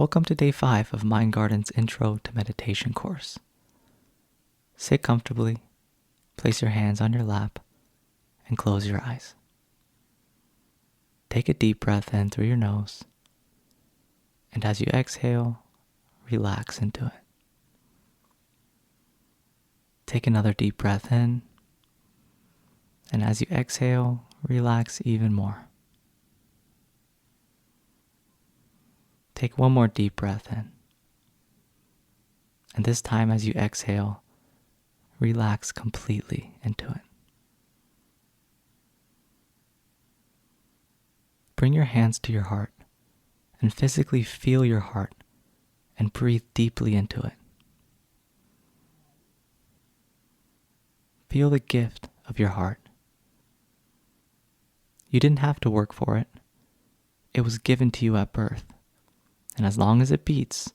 Welcome to day 5 of MindGarden's Intro to Meditation course. Sit comfortably, place your hands on your lap, and close your eyes. Take a deep breath in through your nose, and as you exhale, relax into it. Take another deep breath in, and as you exhale, relax even more. Take one more deep breath in. And this time as you exhale, relax completely into it. Bring your hands to your heart and physically feel your heart and breathe deeply into it. Feel the gift of your heart. You didn't have to work for it. It was given to you at birth. And as long as it beats,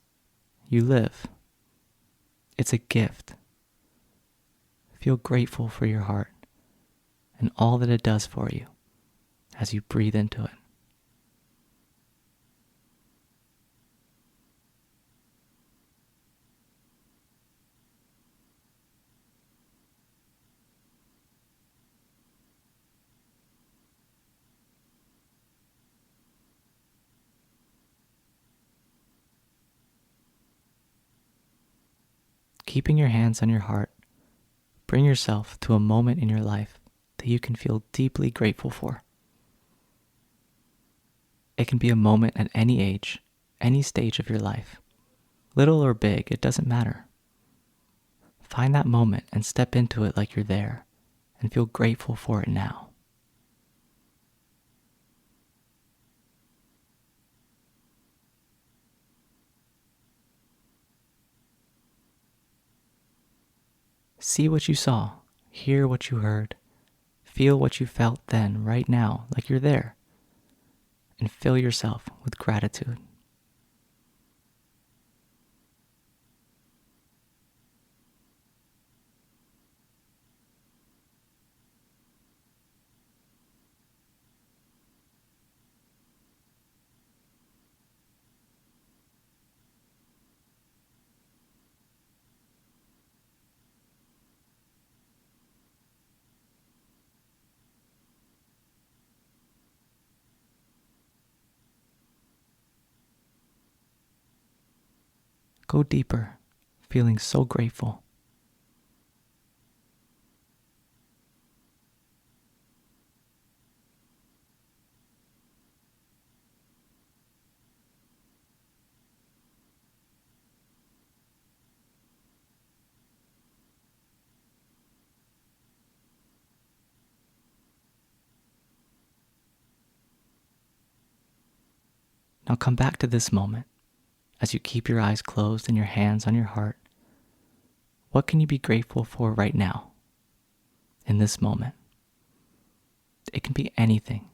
you live. It's a gift. Feel grateful for your heart and all that it does for you as you breathe into it. Keeping your hands on your heart, bring yourself to a moment in your life that you can feel deeply grateful for. It can be a moment at any age, any stage of your life. Little or big, it doesn't matter. Find that moment and step into it like you're there and feel grateful for it now. See what you saw, hear what you heard, feel what you felt then, right now, like you're there, and fill yourself with gratitude. Go deeper, feeling so grateful. Now come back to this moment as you keep your eyes closed and your hands on your heart. What can you be grateful for right now, in this moment? It can be anything.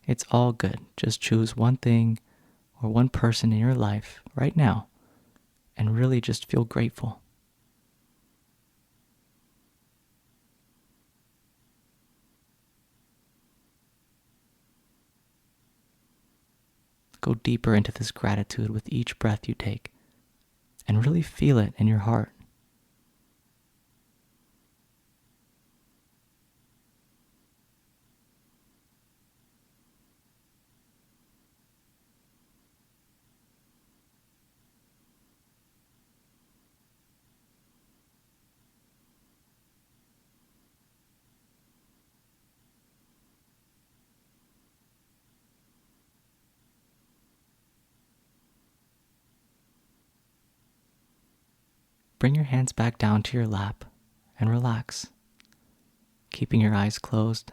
It's all good. Just choose one thing or one person in your life right now and really just feel grateful. Go deeper into this gratitude with each breath you take and really feel it in your heart. Bring your hands back down to your lap and relax. Keeping your eyes closed,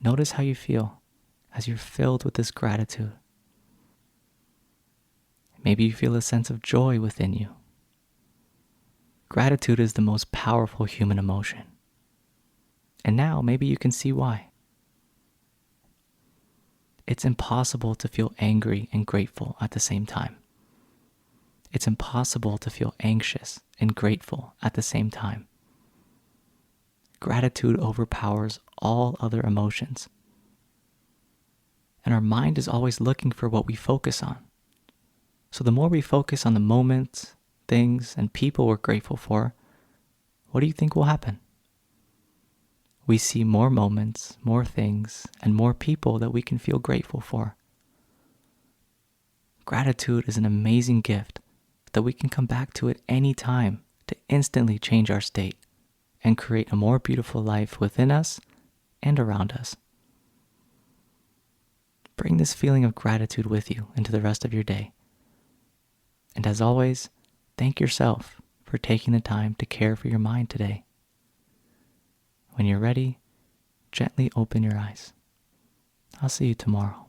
notice how you feel as you're filled with this gratitude. Maybe you feel a sense of joy within you. Gratitude is the most powerful human emotion. And now maybe you can see why. It's impossible to feel angry and grateful at the same time. It's impossible to feel anxious and grateful at the same time. Gratitude overpowers all other emotions. And our mind is always looking for what we focus on. So the more we focus on the moments, things, and people we're grateful for, what do you think will happen? We see more moments, more things, and more people that we can feel grateful for. Gratitude is an amazing gift that we can come back to at any time to instantly change our state and create a more beautiful life within us and around us. Bring this feeling of gratitude with you into the rest of your day. And as always, thank yourself for taking the time to care for your mind today. When you're ready, gently open your eyes. I'll see you tomorrow.